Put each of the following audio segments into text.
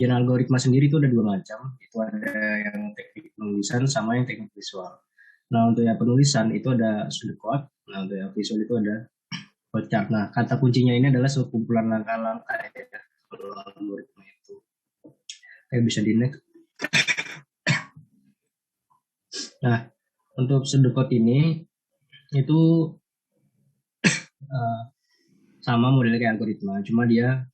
Yang algoritma sendiri itu ada dua macam, itu ada yang teknik penulisan sama yang teknik visual. Nah, untuk yang penulisan itu ada pseudocode, nah untuk yang visual itu ada flowchart. Nah, kata kuncinya ini adalah sekumpulan langkah-langkah ya, kalau algoritma itu. Bisa di next. Nah, untuk pseudocode ini itu uh, sama modelnya kayak algoritma, cuma dia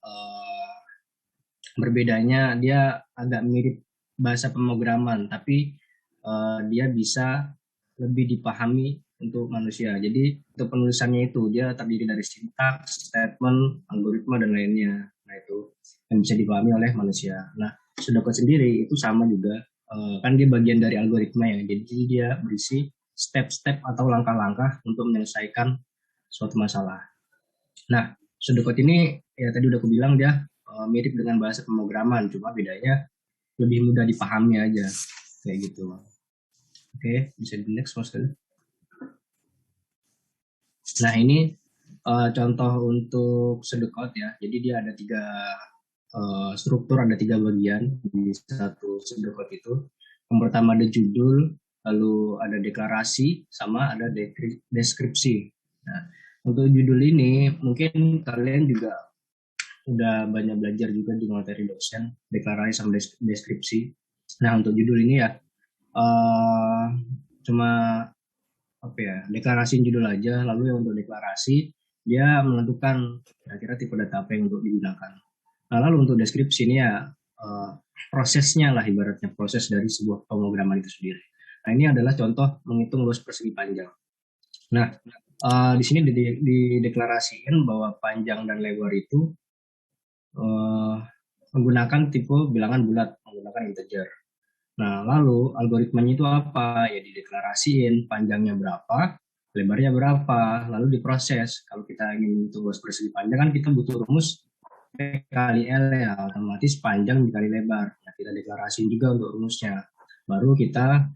berbedanya dia agak mirip bahasa pemrograman, tapi dia bisa lebih dipahami untuk manusia. Jadi untuk penulisannya itu dia terdiri dari sintaks, statement, algoritma dan lainnya. Nah itu yang bisa dipahami oleh manusia. Nah pseudocode sendiri itu sama juga, kan dia bagian dari algoritma ya. Jadi dia berisi step-step atau langkah-langkah untuk menyelesaikan suatu masalah. Nah pseudocode ini ya tadi udah aku bilang dia mirip dengan bahasa pemrograman, cuma bedanya lebih mudah dipahami aja kayak gitu. Oke, bisa di next mas. Nah ini contoh untuk pseudocode ya. Jadi dia ada tiga struktur, ada tiga bagian di satu pseudocode itu. Yang pertama ada judul, lalu ada deklarasi, sama ada deskripsi. Nah untuk judul ini mungkin kalian juga udah banyak belajar juga di materi dosen, deklarasi sama deskripsi. Nah untuk judul ini ya cuma apa ya, deklarasi judul aja. Lalu yang untuk deklarasi dia menentukan kira-kira tipe data apa yang untuk digunakan. Nah lalu untuk deskripsi ini ya prosesnya lah, ibaratnya proses dari sebuah pemrograman itu sendiri. Nah ini adalah contoh menghitung luas persegi panjang. Nah di sini dideklarasikan bahwa panjang dan lebar itu menggunakan tipe bilangan bulat, menggunakan integer. Nah, lalu algoritmanya itu apa? Ya dideklarasiin panjangnya berapa, lebarnya berapa, lalu diproses. Kalau kita ingin untuk luas persegi panjang kan kita butuh rumus P kali L ya, otomatis panjang dikali lebar. Nah, kita deklarasiin juga untuk rumusnya. Baru kita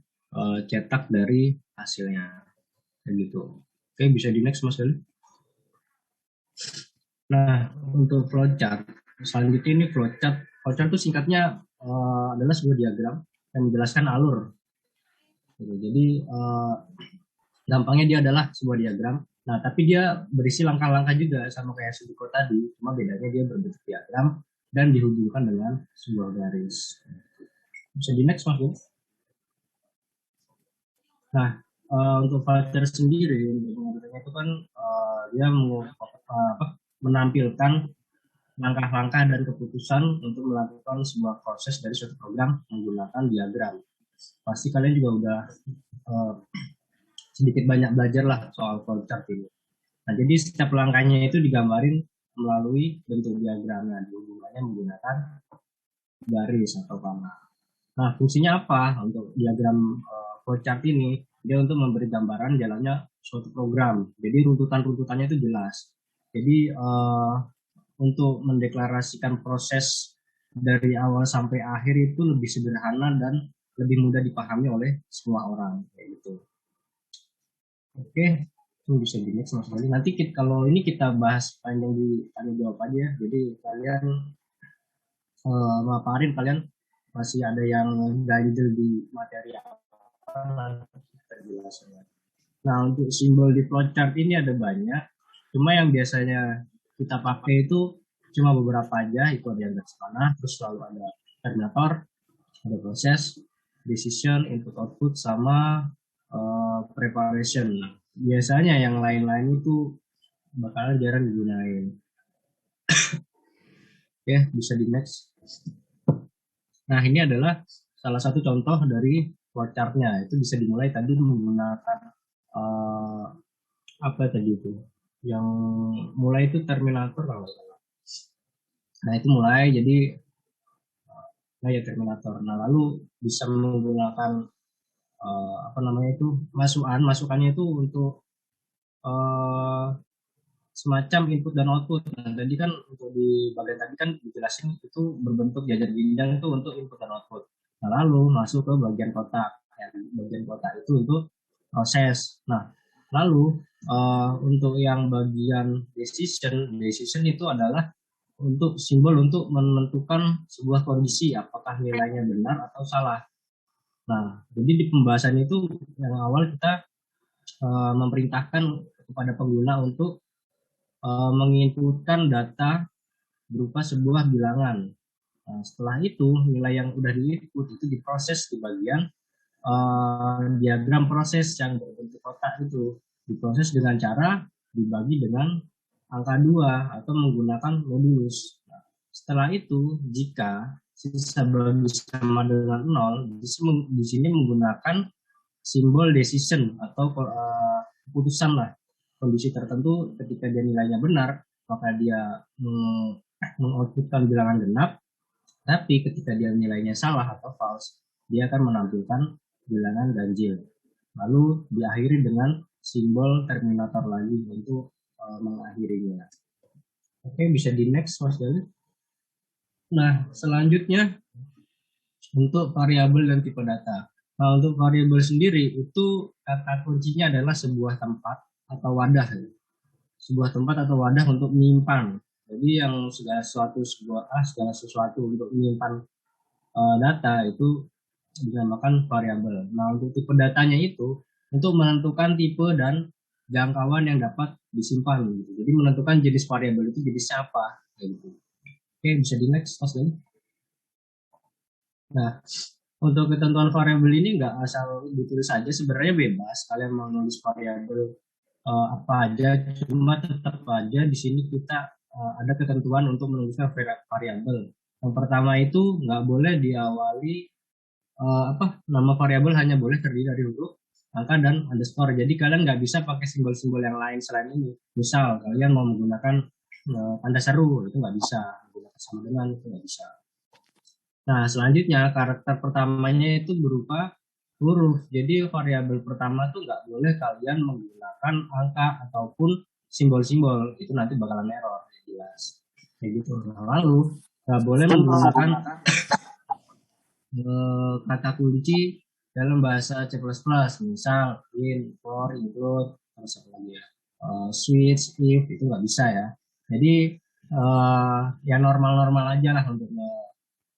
cetak dari hasilnya. Kayak gitu. Oke, bisa di next Mas Gali. Nah, untuk flowchart. Selanjutnya ini flowchart. Flowchart itu singkatnya adalah sebuah diagram yang menjelaskan alur. Jadi gampangnya dia adalah sebuah diagram. Nah, tapi dia berisi langkah-langkah juga sama kayak Sudoku tadi, cuma bedanya dia berbentuk diagram dan dihubungkan dengan sebuah garis. Bisa di next Mas. Nah, untuk voucher sendiri itu kan dia menampilkan langkah-langkah dan keputusan untuk melakukan sebuah proses dari suatu program menggunakan diagram. Pasti kalian juga udah sedikit banyak belajar lah soal flowchart ini. Nah, jadi setiap langkahnya itu digambarin melalui bentuk diagramnya, dihubungannya menggunakan garis atau panah. Nah, fungsinya apa untuk diagram flowchart ini? Dia untuk memberi gambaran jalannya suatu program. Jadi runtutan-runtutannya itu jelas. Jadi untuk mendeklarasikan proses dari awal sampai akhir itu lebih sederhana dan lebih mudah dipahami oleh semua orang kayak gitu. Oke, itu bisa di next Mas Gali. Nanti kalau ini kita bahas panjang di tanya jawab aja. Jadi kalian maparin kalian masih ada yang ganjel di materi apa nanti kita jelaskan. Nah untuk simbol di flowchart ini ada banyak. Cuma yang biasanya kita pakai itu cuma beberapa aja. Itu ada yang garis panah, terus selalu ada terminator, ada proses, decision, input output, sama preparation. Biasanya yang lain-lain itu bakalan jarang digunain. Oke, bisa di next. Nah, ini adalah salah satu contoh dari flowchart-nya. Itu bisa dimulai tadi menggunakan apa tadi itu? Yang mulai itu terminator kalau nggak salah. Nah, itu mulai jadi ya terminator. Nah, lalu bisa menggunakan apa namanya itu masukannya itu untuk semacam input dan output. Nah, tadi kan untuk di bagian tadi kan dijelasin itu berbentuk jajar ginjal itu untuk input dan output. Nah, lalu masuk ke bagian kotak. Ya, bagian kotak itu untuk proses. Nah, lalu untuk yang bagian decision itu adalah untuk simbol untuk menentukan sebuah kondisi apakah nilainya benar atau salah. Nah, jadi di pembahasan itu yang awal kita memerintahkan kepada pengguna untuk menginputkan data berupa sebuah bilangan. Nah, setelah itu nilai yang udah diinput itu diproses di bagian diagram proses yang berbentuk kotak itu, diproses dengan cara dibagi dengan angka 2 atau menggunakan modulus. Nah, setelah itu jika sisa bagi sama dengan 0, di sini menggunakan simbol decision atau keputusan lah. Kondisi tertentu ketika dia nilainya benar, maka dia mengoutputkan bilangan genap, tapi ketika dia nilainya salah atau false, dia akan menampilkan bilangan ganjil. Lalu diakhiri dengan simbol terminator lagi untuk mengakhirinya. Oke, bisa di next Mas Gali. Nah, selanjutnya untuk variabel dan tipe data. Nah, untuk variabel sendiri itu kata kuncinya adalah sebuah tempat atau wadah. Sebuah tempat atau wadah untuk menyimpan. Jadi yang segala sesuatu untuk menyimpan data itu dinamakan variabel. Nah, untuk tipe datanya itu untuk menentukan tipe dan jangkauan yang dapat disimpan gitu. Jadi menentukan jenis variabel itu jenisnya apa gitu. Oke, bisa di next Mas Dani. Nah, untuk ketentuan variabel ini nggak asal ditulis saja, sebenarnya bebas kalian mau nulis variabel apa aja, cuma tetap aja di sini kita ada ketentuan untuk menuliskan variabel. Yang pertama itu nggak boleh diawali nama variabel hanya boleh terdiri dari huruf, angka, dan underscore. Jadi kalian nggak bisa pakai simbol-simbol yang lain selain ini. Misal kalian mau menggunakan tanda seru, itu nggak bisa. Menggunakan sama dengan, itu nggak bisa. Nah, selanjutnya karakter pertamanya itu berupa huruf. Jadi variabel pertama tuh nggak boleh kalian menggunakan angka ataupun simbol-simbol. Itu nanti bakalan error, jelas. Kayak gitu. Nah, lalu nggak boleh menggunakan kata kunci dalam bahasa C++. Misal in, for, include, terus apa lagi ya, switch, if, itu nggak bisa ya. Jadi ya normal-normal aja lah untuk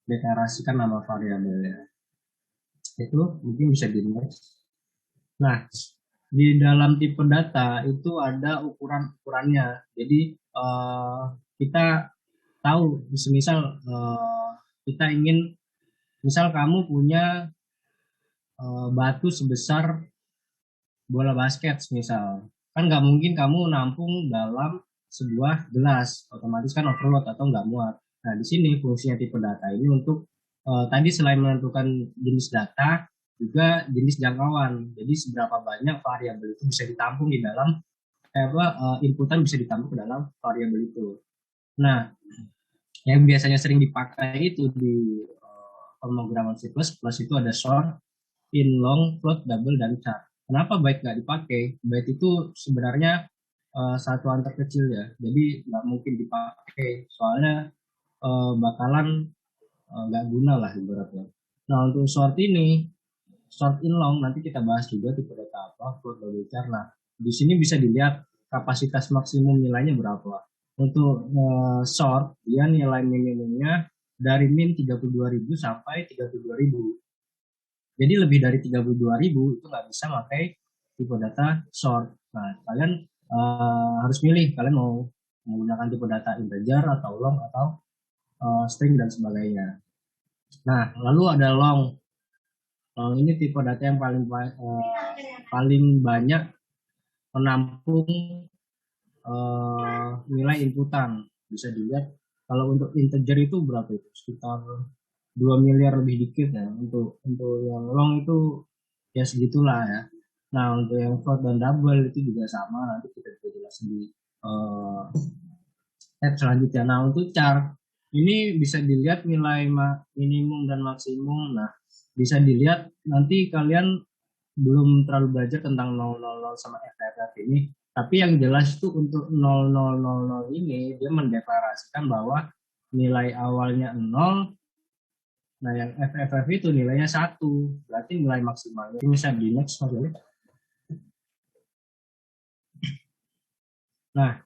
deklarasikan nama variabelnya. Itu mungkin bisa di next. Nah, di dalam tipe data itu ada ukuran-ukurannya. Jadi kita tahu, misal kita ingin, misal kamu punya batu sebesar bola basket, misal, kan nggak mungkin kamu nampung dalam sebuah gelas, otomatis kan overload atau nggak muat. Nah, di sini fungsinya tipe data ini untuk tadi selain menentukan jenis data, juga jenis jangkauan. Jadi seberapa banyak variabel itu bisa ditampung di dalam inputan bisa ditampung ke dalam variabel itu. Nah, yang biasanya sering dipakai itu di pemrograman C++ itu ada short, in, long, float, double, dan char. Kenapa byte nggak dipakai? Byte itu sebenarnya satuan terkecil ya, jadi nggak mungkin dipakai, soalnya bakalan nggak guna lah ibaratnya. Nah, untuk short ini, short in long, nanti kita bahas juga tipe data apa, float, double, char. Nah, di sini bisa dilihat kapasitas maksimum nilainya berapa. Untuk short, dia nilai minimumnya dari min 32.000 sampai 32.000. Jadi lebih dari 32.000 itu nggak bisa pakai tipe data short. Nah, kalian harus milih kalian mau menggunakan tipe data integer atau long atau string dan sebagainya. Nah, lalu ada long. Long ini tipe data yang paling banyak menampung nilai inputan. Bisa dilihat kalau untuk integer itu berapa itu? Sekitar 2 miliar lebih dikit ya. Untuk yang long itu ya segitulah ya. Nah, untuk yang float dan double itu juga sama, nanti kita bisa jelasin di step selanjutnya. Nah, untuk char ini bisa dilihat nilai minimum dan maksimum. Nah, bisa dilihat nanti kalian belum terlalu belajar tentang 000 sama FFF ini, tapi yang jelas itu untuk 0000 ini dia mendeklarasikan bahwa nilai awalnya 0. Nah, yang FFF itu nilainya 1, berarti nilai maksimalnya. Ini bisa di next. Nah,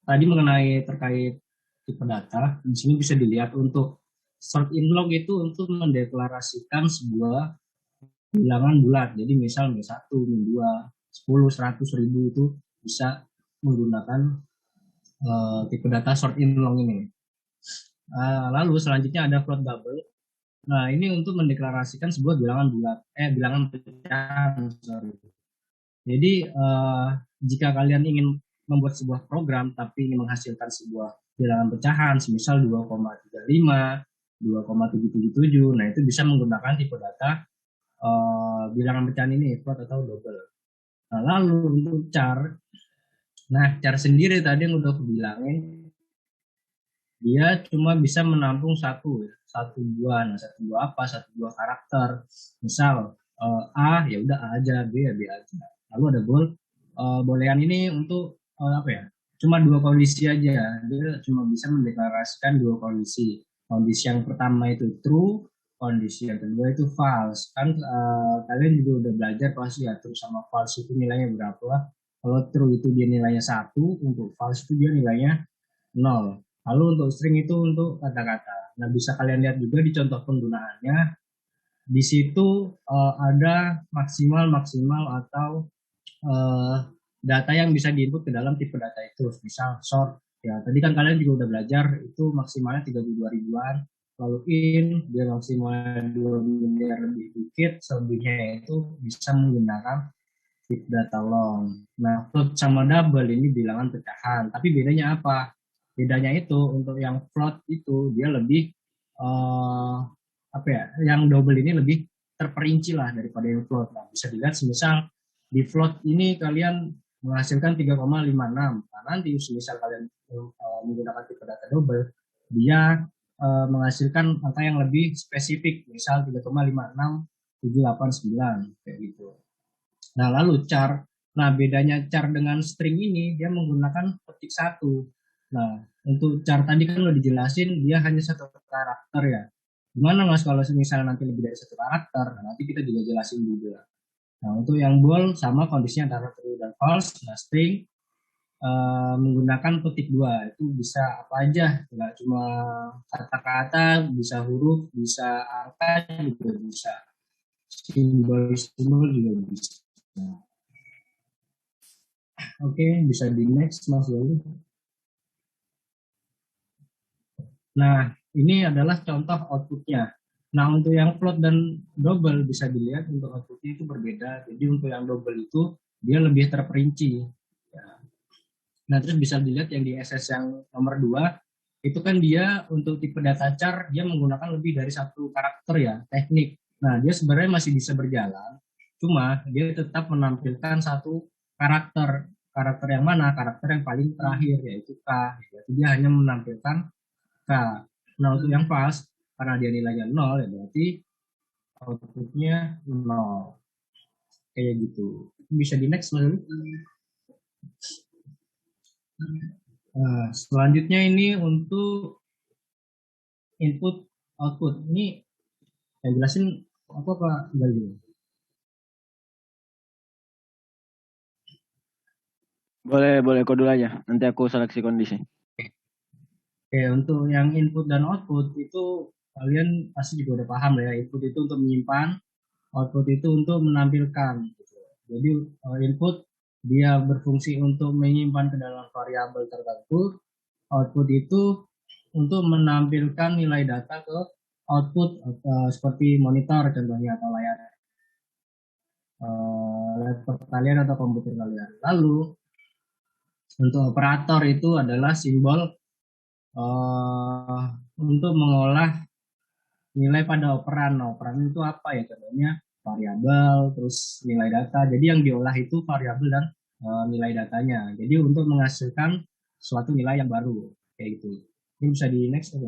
tadi mengenai terkait tipe data. Di sini bisa dilihat untuk sort in log itu untuk mendeklarasikan sebuah bilangan bulat. Jadi misal min 1, min 2, 10, 100, 1000 itu bisa menggunakan tipe data sort in long ini. Lalu selanjutnya ada float double. Nah, ini untuk mendeklarasikan sebuah bilangan bulat, bilangan pecahan, sorry. Jadi jika kalian ingin membuat sebuah program tapi ingin menghasilkan sebuah bilangan pecahan, semisal 2,35, 2,777, nah itu bisa menggunakan tipe data bilangan pecahan ini, float atau double. Nah, lalu untuk char, char sendiri tadi yang udah aku bilangin, dia cuma bisa menampung satu buah. Nah, satu buah apa? Satu buah karakter. Misal A, ya udah A aja, B ya B aja. Lalu ada boolean ini untuk apa ya? Cuma dua kondisi aja. Dia cuma bisa mendeklarasikan dua kondisi. Kondisi yang pertama itu true, kondisi yang kedua itu false. Kan kalian juga udah belajar pasti ya, true sama false itu nilainya berapa. Kalau true itu dia nilainya 1, untuk false itu dia nilainya 0. Lalu untuk string itu untuk kata-kata. Nah, bisa kalian lihat juga di contoh penggunaannya. Di situ ada maksimal atau data yang bisa diinput ke dalam tipe data itu. Misal sort. Ya, tadi kan kalian juga udah belajar itu maksimalnya 32 ribuan. Lalu in, dia maksimalnya 2 miliar lebih dikit. Selebihnya itu bisa menggunakan tipe data long. Nah, float sama double ini bilangan pecahan. Tapi bedanya apa? Bedanya itu untuk yang float itu dia lebih yang double ini lebih terperinci lah daripada yang float. Nah, bisa dilihat semisal di float ini kalian menghasilkan 3,56. Nah, nanti semisal kalian menggunakan tipe data double, dia menghasilkan angka yang lebih spesifik, misal 3,56789 kayak gitu. Nah, lalu char. Nah, bedanya char dengan string ini dia menggunakan petik satu. Nah, untuk char tadi kan udah dijelasin dia hanya satu karakter ya. Gimana Mas kalau misalnya nanti lebih dari satu karakter? Nah, nanti kita juga jelasin juga. Nah, untuk yang bool sama kondisinya antara true dan false. Nah, string menggunakan petik 2. Itu bisa apa aja, nggak cuma kata-kata, bisa huruf, bisa angka juga bisa. Simbol juga bisa. Oke, bisa di next Mas Yoli. Nah, ini adalah contoh outputnya. Nah, untuk yang float dan double bisa dilihat untuk outputnya itu berbeda. Jadi untuk yang double itu dia lebih terperinci. Ya. Nah, terus bisa dilihat yang di SS yang nomor 2, itu kan dia untuk tipe data char, dia menggunakan lebih dari satu karakter ya, teknik. Nah, dia sebenarnya masih bisa berjalan, cuma dia tetap menampilkan satu karakter. Karakter yang mana? Karakter yang paling terakhir, yaitu K. Jadi dia hanya menampilkan K. Nah, untuk yang pas, karena dia nilainya 0, ya berarti outputnya 0. Kayak gitu. Bisa di next, Mas. Nah, selanjutnya ini untuk input output. Ini saya jelasin apa Pak Galil? Boleh kok dulu aja. Nanti aku seleksi kondisi. Oke, untuk yang input dan output itu kalian pasti juga udah paham ya. Input itu untuk menyimpan, output itu untuk menampilkan. Jadi input dia berfungsi untuk menyimpan ke dalam variabel tertentu. Output itu untuk menampilkan nilai data ke output seperti monitor contohnya atau layar laptop kalian atau komputer kalian. Lalu untuk operator itu adalah simbol untuk mengolah nilai pada operan. Nah, operan itu apa ya? Contohnya variabel, terus nilai data. Jadi yang diolah itu variabel dan nilai datanya. Jadi untuk menghasilkan suatu nilai yang baru kayak gitu. Ini bisa di next ya.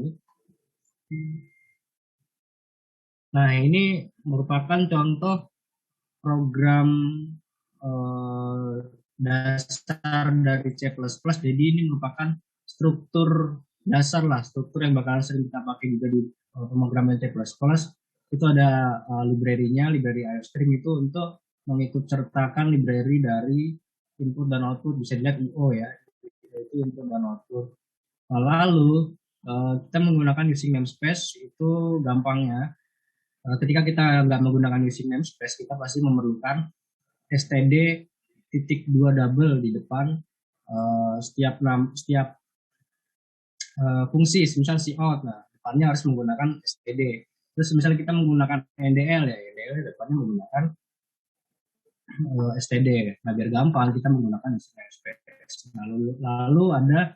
Nah, ini merupakan contoh program dasar dari C++. Jadi ini merupakan struktur dasar lah, struktur yang bakalan sering kita pakai juga di pemrograman C++. Itu ada library-nya, library iostream itu untuk mengikut sertakan library dari input dan output. Bisa dilihat IO ya, itu input dan output. Lalu kita menggunakan using namespace itu gampangnya. Ketika kita nggak menggunakan using namespace, kita pasti memerlukan std titik dua double di depan setiap fungsi, misal out, nah depannya harus menggunakan std. Terus misalnya kita menggunakan ndl ya, ndl depannya menggunakan std. Nah biar gampang kita menggunakan namespace. Lalu ada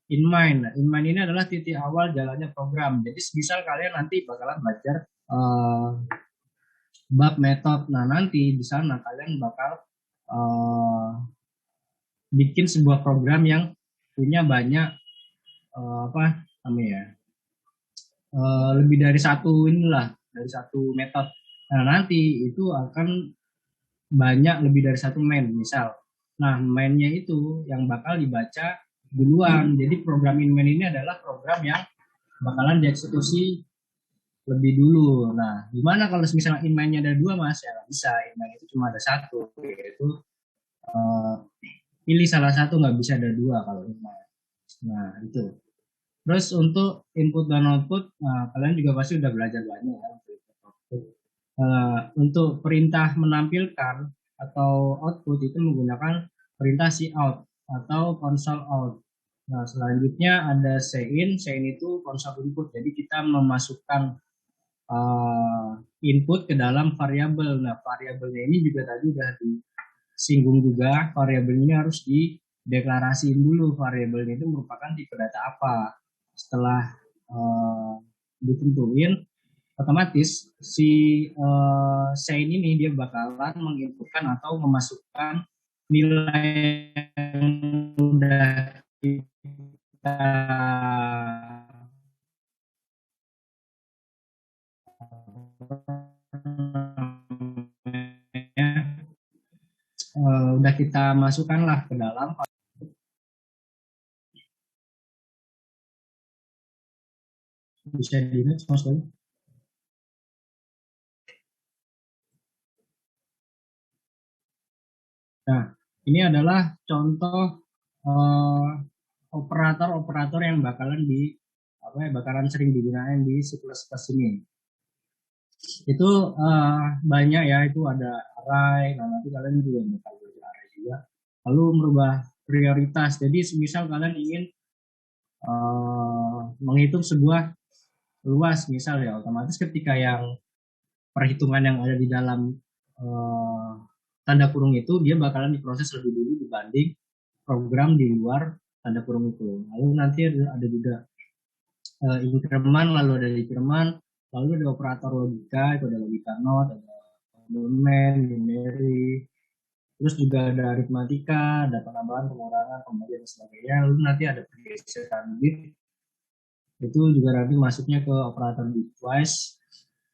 inmind. Nah, inmind ini adalah titik awal jalannya program. Jadi misal kalian nanti bakalan belajar bab method. Nah nanti di sana kalian bakal bikin sebuah program yang punya banyak apa namanya lebih dari satu inilah, dari satu metode. Nah nanti itu akan banyak lebih dari satu main misal. Nah mainnya itu yang bakal dibaca duluan. Jadi program inmain ini adalah program yang bakalan dieksekusi lebih dulu. Nah gimana kalau misalnya inmainnya ada dua mas? Ya nggak bisa, inmain itu cuma ada satu, yaitu pilih salah satu, nggak bisa ada dua kalau inmain. Nah itu. Terus untuk input dan output, nah, kalian juga pasti udah belajar banyak ya. Untuk perintah menampilkan atau output itu menggunakan perintah cout atau console out. Nah selanjutnya ada sein itu console input. Jadi kita memasukkan input ke dalam variabel. Nah variabelnya ini juga tadi udah disinggung juga, variabel ini harus dideklarasiin dulu variabelnya itu merupakan tipe data apa. Setelah ditentuin, otomatis si sein ini dia bakalan menginputkan atau memasukkan nilai yang udah kita udah kita masukkan lah ke dalam. Bisa di-next mas lagi. Nah, ini adalah contoh operator-operator yang bakalan sering digunakan di C++ ini. Itu banyak ya, itu ada array. Nah, nanti kalian juga bakal belajar array juga. Lalu merubah prioritas. Jadi, misal kalian ingin menghitung sebuah luas, misal ya, otomatis ketika yang perhitungan yang ada di dalam tanda kurung itu dia bakalan diproses lebih dulu dibanding program di luar tanda kurung itu. Lalu nanti ada juga increment, lalu ada decrement, lalu ada operator logika, itu ada logika not, ada complement, binary, terus juga ada aritmatika, ada penambahan, pengurangan, pembagian dan sebagainya. Lalu nanti ada pergeseran bit, itu juga nanti masuknya ke operator bitwise.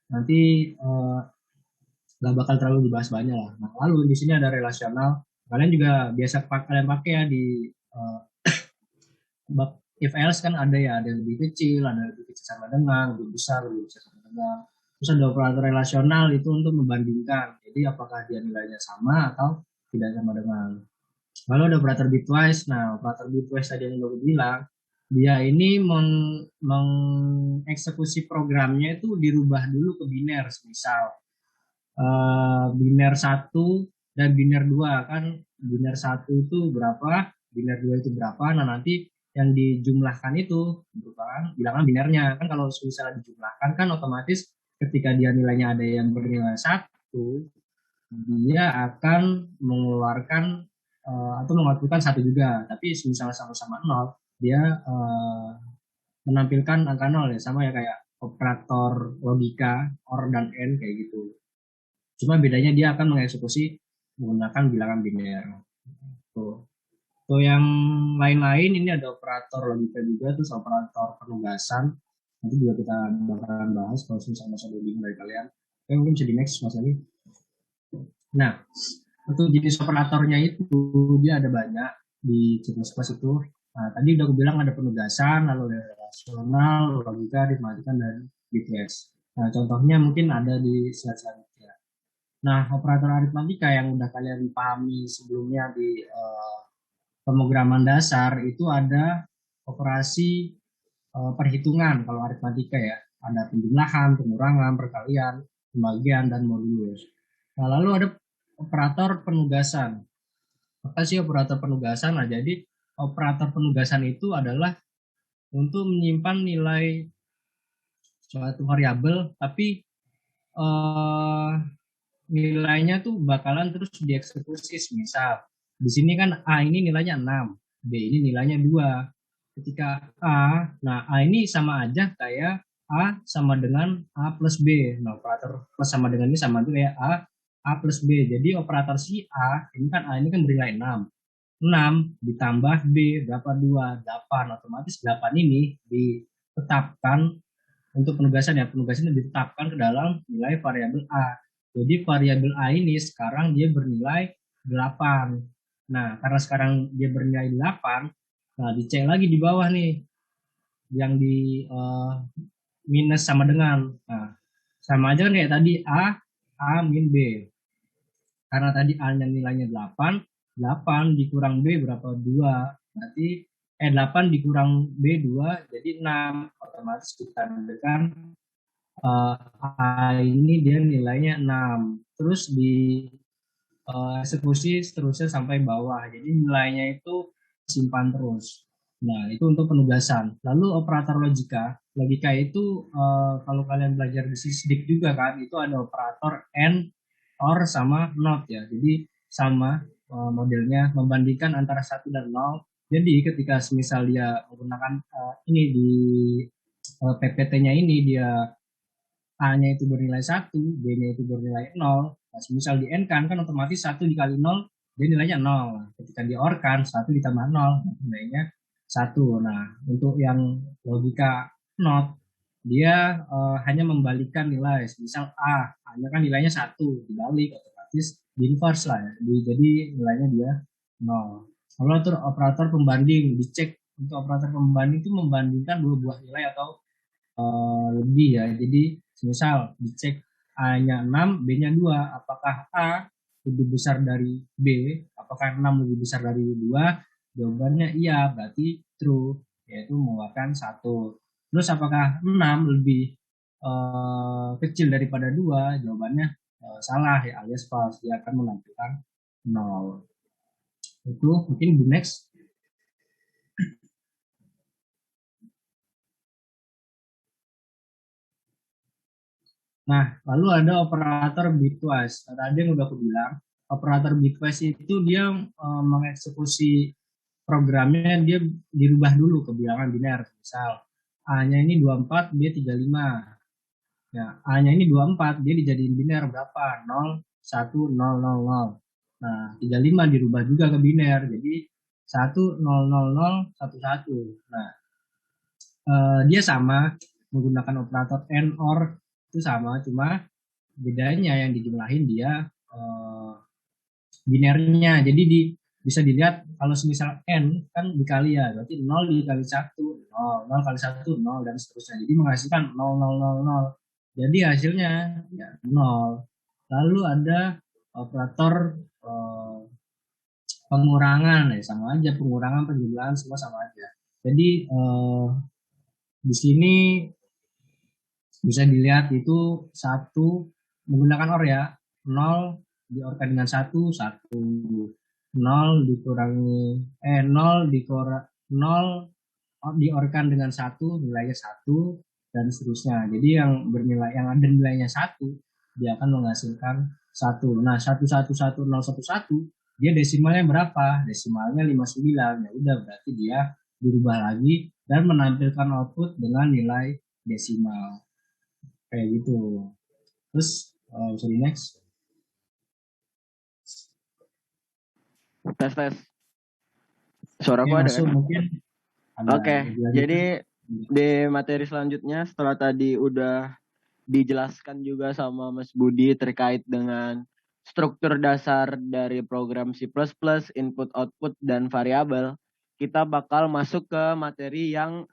Nanti nggak bakal terlalu dibahas banyak lah. Nah, lalu di sini ada relasional. Kalian juga biasa kalian pakai ya di if else kan ada ya, ada yang lebih kecil, ada yang lebih kecil sama dengan, lebih besar sama dengan. Terus ada operator relasional itu untuk membandingkan. Jadi apakah dia nilainya sama atau tidak sama dengan. Lalu ada operator bitwise. Nah, operator bitwise tadi yang gue bilang, dia ini mengeksekusi programnya itu dirubah dulu ke biner, misal biner 1 dan biner 2 kan. Biner 1 itu berapa, biner 2 itu berapa. Nah nanti yang dijumlahkan itu merupakan bilangan binernya. Kan kalau misalnya dijumlahkan kan otomatis ketika dia nilainya ada yang bernilai 1, dia akan mengeluarkan atau mengoutputkan 1 juga. Tapi misalnya sama-sama 0, dia menampilkan angka 0 ya, sama ya kayak operator logika OR dan AND kayak gitu. Cuma bedanya dia akan mengeksekusi menggunakan bilangan biner. Tuh yang lain-lain ini ada operator logika juga, terus operator penugasan. Nanti juga kita bakalan bahas kalau misalnya masih ada bingung dari kalian. Mungkin bisa di next mas lagi. Nah, untuk jenis operatornya itu dia ada banyak di C++ itu. Nah, tadi udah aku bilang ada penugasan, lalu ada relasional, logika, aritmatika, dan bitwise. Nah, contohnya mungkin ada di slide selanjutnya. Nah, operator aritmatika yang udah kalian pahami sebelumnya di pemrograman dasar itu ada operasi perhitungan kalau aritmatika ya. Ada penjumlahan, pengurangan, perkalian, pembagian, dan modulus. Nah, lalu ada operator penugasan. Apa sih operator penugasan? Nah, jadi operator penugasan itu adalah untuk menyimpan nilai suatu variabel, tapi eh, nilainya tuh bakalan terus dieksekusi. Misal, di sini kan A ini nilainya 6, B ini nilainya 2. Ketika nah A ini sama aja kayak A sama dengan A plus B. Nah, operator plus sama dengan ini sama aja kayak A plus B. Jadi operator si A, ini kan A ini kan bernilai 6. 6 ditambah B berapa 2, 8. Otomatis 8 ini ditetapkan untuk penugasan ya. Penugasan ditetapkan ke dalam nilai variabel A. Jadi variabel A ini sekarang dia bernilai 8. Nah, karena sekarang dia bernilai 8, nah dicek lagi di bawah nih yang di minus sama dengan. Nah, sama aja kan kayak tadi A min B. Karena tadi A-nya nilainya 8, 8 dikurang B berapa? 2. Berarti 8 dikurang B 2 jadi 6. Otomatis kita ambilkan A ini dia nilainya 6. Terus di eksekusi seterusnya sampai bawah. Jadi nilainya itu simpan terus. Nah, itu untuk penugasan. Lalu operator logika. Logika itu kalau kalian belajar di SISDIK juga kan, itu ada operator AND, OR, sama NOT ya. Jadi sama modelnya membandingkan antara 1 dan 0. Jadi ketika misal dia menggunakan ini di PPT-nya ini dia A-nya itu bernilai 1, B-nya itu bernilai 0. Nah, misal di N kan otomatis 1 dikali 0, dia nilainya 0. Ketika di OR kan 1 ditambah 0, nilainya 1. Nah, untuk yang logika NOT, dia hanya membalikkan nilai. Misal A-nya kan nilainya 1, dibalik otomatis di inverse lah ya. Jadi nilainya dia 0. Lalu operator pembanding, dicek untuk operator pembanding itu membandingkan dua buah nilai atau lebih ya. Jadi misal dicek A-nya 6, B-nya 2. Apakah A lebih besar dari B? Apakah 6 lebih besar dari 2? Jawabannya iya, berarti true, yaitu mengeluarkan 1. Terus apakah 6 lebih kecil daripada 2? Jawabannya salah ya, alias false. Dia akan menampilkan 0. Itu mungkin the next. Nah, lalu ada operator bitwise. Tadi yang udah aku bilang, operator bitwise itu dia mengeksekusi programnya, dia dirubah dulu ke bilangan biner. Misal A-nya ini 24, dia 35. Ya, A-nya ini 24, dia dijadiin biner berapa? 0, 1, 0, 0, 0. Nah, 35 dirubah juga ke biner. Jadi 1, 0, 0, 0, 1, 1. Nah, dia sama menggunakan operator AND OR itu sama, cuma bedanya yang dijumlahin dia binernya. Jadi bisa dilihat kalau semisal n kan dikali ya, berarti 0 dikali 1, 0, 0 kali 1, 0, dan seterusnya. Jadi menghasilkan 0, 0, 0, 0. Jadi hasilnya ya 0. Lalu ada operator pengurangan, ya sama aja, pengurangan, penjumlahan semua sama aja. Jadi di sini bisa dilihat itu 1 menggunakan OR ya, 0 diorkan dengan 1, 1. 0 dikurangi 0 dikurang 0 diorkan dengan 1, nilainya 1, dan seterusnya. Jadi yang ada nilainya 1, dia akan menghasilkan 1. Nah, 1111011 dia desimalnya berapa? Desimalnya 59. Ya udah, berarti dia dirubah lagi dan menampilkan output dengan nilai desimal. Kayak gitu. Terus bisa di next. Tes. Suara gua ada kan? Mungkin. Oke, jadi di materi selanjutnya setelah tadi udah dijelaskan juga sama Mas Budi terkait dengan struktur dasar dari program C++, input output dan variabel, kita bakal masuk ke materi yang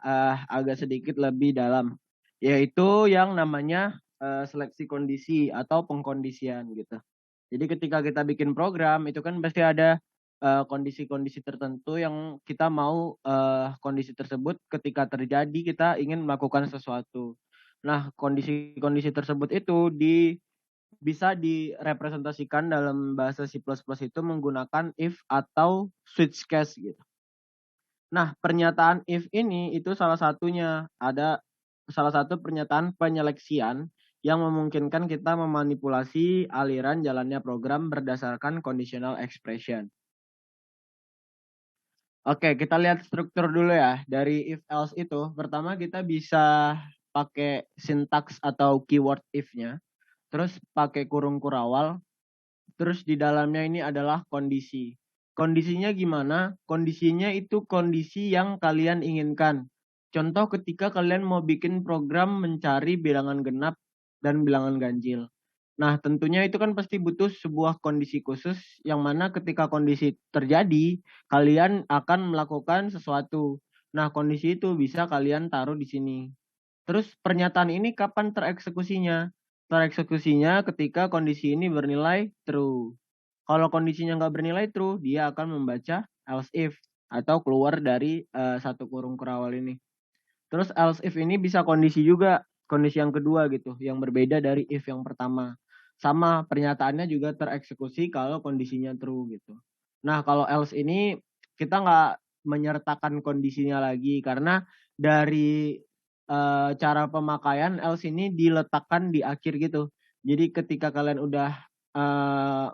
agak sedikit lebih dalam, yaitu yang namanya seleksi kondisi atau pengkondisian gitu. Jadi ketika kita bikin program itu kan pasti ada kondisi-kondisi tertentu yang kita mau kondisi tersebut ketika terjadi kita ingin melakukan sesuatu. Nah, kondisi-kondisi tersebut itu bisa direpresentasikan dalam bahasa C++ itu menggunakan if atau switch case gitu. Nah, pernyataan if ini itu salah satunya. Ada salah satu pernyataan penyeleksian yang memungkinkan kita memanipulasi aliran jalannya program berdasarkan conditional expression. Oke, kita lihat struktur dulu ya. Dari if else itu, pertama kita bisa pakai sintaks atau keyword if-nya. Terus pakai kurung kurawal. Terus di dalamnya ini adalah kondisi. Kondisinya gimana? Kondisinya itu kondisi yang kalian inginkan. Contoh ketika kalian mau bikin program mencari bilangan genap dan bilangan ganjil. Nah, tentunya itu kan pasti butuh sebuah kondisi khusus yang mana ketika kondisi terjadi, kalian akan melakukan sesuatu. Nah, kondisi itu bisa kalian taruh di sini. Terus pernyataan ini kapan tereksekusinya? Tereksekusinya ketika kondisi ini bernilai true. Kalau kondisinya nggak bernilai true, dia akan membaca else if atau keluar dari satu kurung kurawal ini. Terus else if ini bisa kondisi juga, kondisi yang kedua gitu, yang berbeda dari if yang pertama. Sama pernyataannya juga tereksekusi kalau kondisinya true gitu. Nah, kalau else ini kita nggak menyertakan kondisinya lagi karena dari cara pemakaian else ini diletakkan di akhir gitu. Jadi ketika kalian udah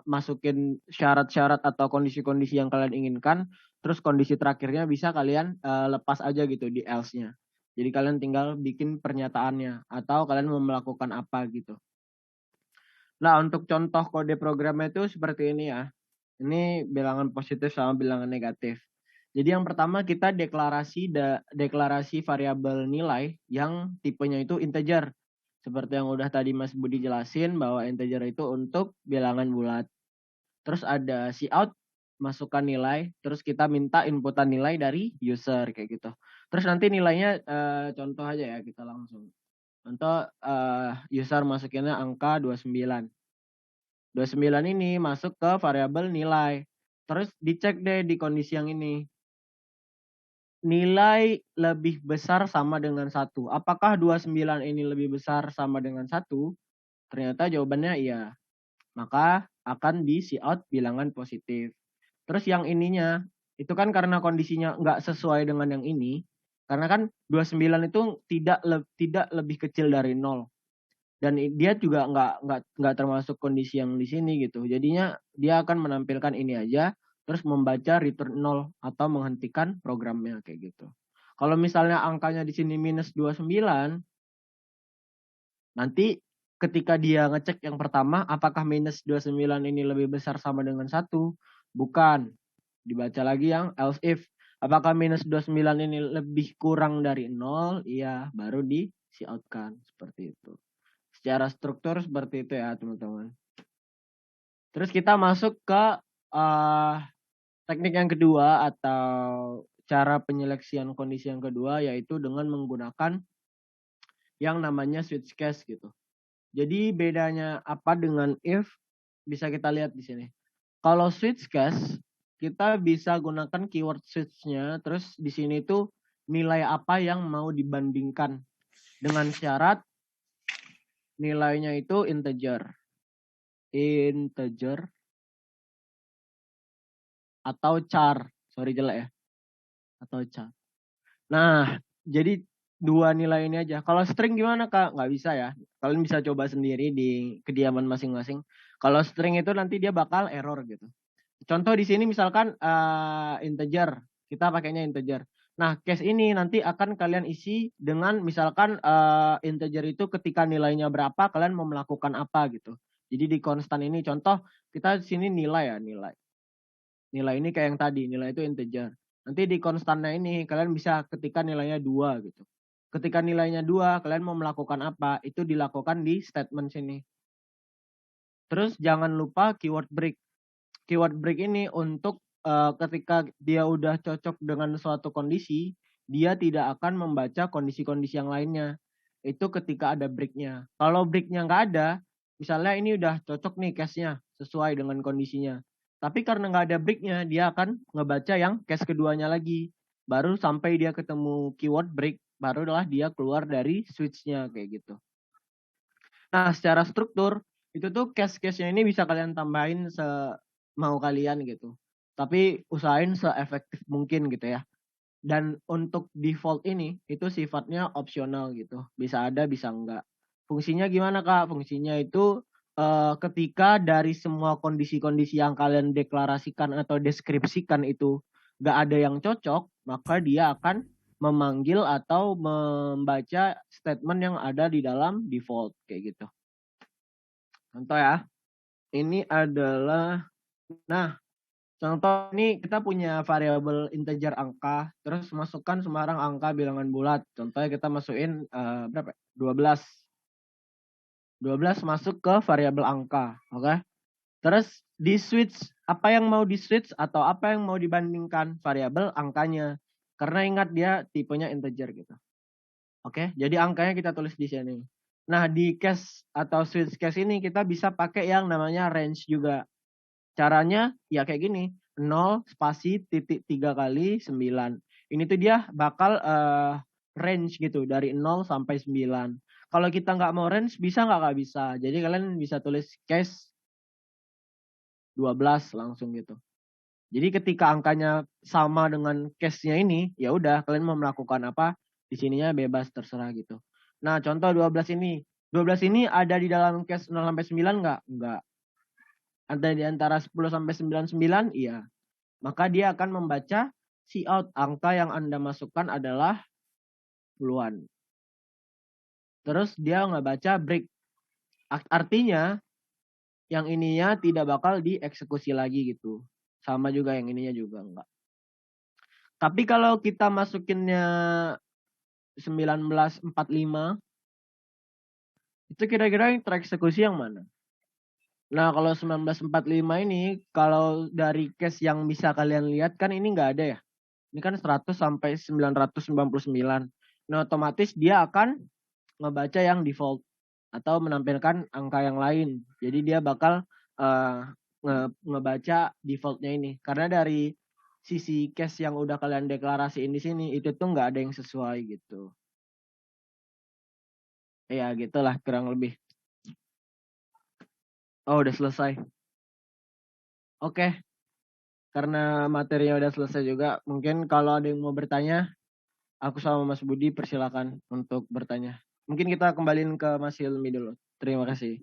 masukin syarat-syarat atau kondisi-kondisi yang kalian inginkan, terus kondisi terakhirnya bisa kalian lepas aja gitu di else-nya. Jadi kalian tinggal bikin pernyataannya atau kalian mau melakukan apa gitu. Nah, untuk contoh kode programnya itu seperti ini ya. Ini bilangan positif sama bilangan negatif. Jadi yang pertama kita deklarasi variabel nilai yang tipenya itu integer. Seperti yang udah tadi Mas Budi jelasin bahwa integer itu untuk bilangan bulat. Terus ada cout, masukkan nilai, terus kita minta inputan nilai dari user kayak gitu. Terus nanti nilainya contoh aja ya, kita langsung. Contoh user masukinnya angka 29. 29 ini masuk ke variabel nilai. Terus dicek deh di kondisi yang ini. Nilai lebih besar sama dengan 1. Apakah 29 ini lebih besar sama dengan 1? Ternyata jawabannya iya. Maka akan di cout bilangan positif. Terus yang ininya, itu kan karena kondisinya nggak sesuai dengan yang ini. Karena kan 29 itu tidak lebih kecil dari 0. Dan dia juga nggak termasuk kondisi yang di sini gitu. Jadinya dia akan menampilkan ini aja, terus membaca return 0 atau menghentikan programnya kayak gitu. Kalau misalnya angkanya di sini minus 29, nanti ketika dia ngecek yang pertama, apakah minus 29 ini lebih besar sama dengan 1? Bukan. Dibaca lagi yang else if. Apakah minus 29 ini lebih kurang dari 0? Iya, baru di cout-kan. Seperti itu. Secara struktur seperti itu ya teman-teman. Terus kita masuk ke teknik yang kedua atau cara penyeleksian kondisi yang kedua, yaitu dengan menggunakan yang namanya switch case gitu. Jadi bedanya apa dengan if, bisa kita lihat di sini. Kalau switch case, kita bisa gunakan keyword switch-nya, terus di sini tuh nilai apa yang mau dibandingkan dengan syarat nilainya itu integer atau char, sorry jelek ya, atau char. Nah, jadi dua nilai ini aja. Kalau string gimana Kak? Nggak bisa ya. Kalian bisa coba sendiri di kediaman masing-masing. Kalau string itu nanti dia bakal error gitu. Contoh di sini misalkan integer, kita pakainya integer. Nah, case ini nanti akan kalian isi dengan misalkan integer itu ketika nilainya berapa, kalian mau melakukan apa gitu. Jadi di konstan ini, contoh kita di sini nilai ya, nilai. Nilai ini kayak yang tadi, nilai itu integer. Nanti di konstannya ini kalian bisa ketika nilainya 2 gitu. Ketika nilainya 2, kalian mau melakukan apa? Itu dilakukan di statement sini. Terus jangan lupa keyword break. Keyword break ini untuk ketika dia udah cocok dengan suatu kondisi, dia tidak akan membaca kondisi-kondisi yang lainnya. Itu ketika ada breaknya. Kalau breaknya nggak ada, misalnya ini udah cocok nih case-nya, sesuai dengan kondisinya. Tapi karena nggak ada breaknya, dia akan ngebaca yang case keduanya lagi. Baru sampai dia ketemu keyword break, barulah dia keluar dari switch-nya kayak gitu. Nah, secara struktur, itu tuh case-case-nya ini bisa kalian tambahin semau kalian gitu. Tapi usahain se-efektif mungkin gitu ya. Dan untuk default ini, itu sifatnya opsional gitu. Bisa ada, bisa enggak. Fungsinya gimana Kak? Fungsinya itu ketika dari semua kondisi-kondisi yang kalian deklarasikan atau deskripsikan itu nggak ada yang cocok, maka dia akan memanggil atau membaca statement yang ada di dalam default kayak gitu. Contoh ya, ini adalah, nah contoh ini kita punya variabel integer angka, terus masukkan sembarang angka bilangan bulat. Contohnya kita masukin berapa? 12. 12 masuk ke variabel angka, oke? Terus di switch, apa yang mau di switch atau apa yang mau dibandingkan variabel angkanya. Karena ingat dia tipenya integer gitu. Oke, jadi angkanya kita tulis di sini. Nah, di case atau switch case ini kita bisa pakai yang namanya range juga. Caranya ya kayak gini, 0 spasi titik 3 kali 9. Ini tuh dia bakal range gitu, dari 0 sampai 9. Kalau kita nggak mau range, bisa nggak? Nggak bisa. Jadi kalian bisa tulis case 12 langsung gitu. Jadi ketika angkanya sama dengan case-nya ini, ya udah kalian mau melakukan apa, di sininya bebas terserah gitu. Nah, contoh 12 ini. 12 ini ada di dalam case 0 sampai 9 nggak? Nggak. Ada di antara 10 sampai 99? Iya. Maka dia akan membaca cout angka yang Anda masukkan adalah puluhan. Terus dia nggak baca break. Artinya yang ininya tidak bakal dieksekusi lagi gitu. Sama juga yang ininya juga enggak. Tapi kalau kita masukinnya 1945, itu kira-kira yang tereksekusi yang mana? Nah, kalau 1945 ini, kalau dari case yang bisa kalian lihat kan ini nggak ada ya. Ini kan 100 sampai 999. Nah, otomatis dia akan ngebaca yang default atau menampilkan angka yang lain. Jadi dia bakal ngebaca defaultnya ini. Karena dari sisi case yang udah kalian deklarasiin di sini, itu tuh nggak ada yang sesuai gitu. Ya, gitulah kurang lebih. Oh, udah selesai. Oke. Karena materinya udah selesai juga, mungkin kalau ada yang mau bertanya, aku sama Mas Budi persilakan untuk bertanya. Mungkin kita kembaliin ke Mas Hilmi dulu. Terima kasih.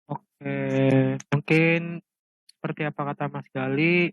Oke, mungkin seperti apa kata Mas Gali,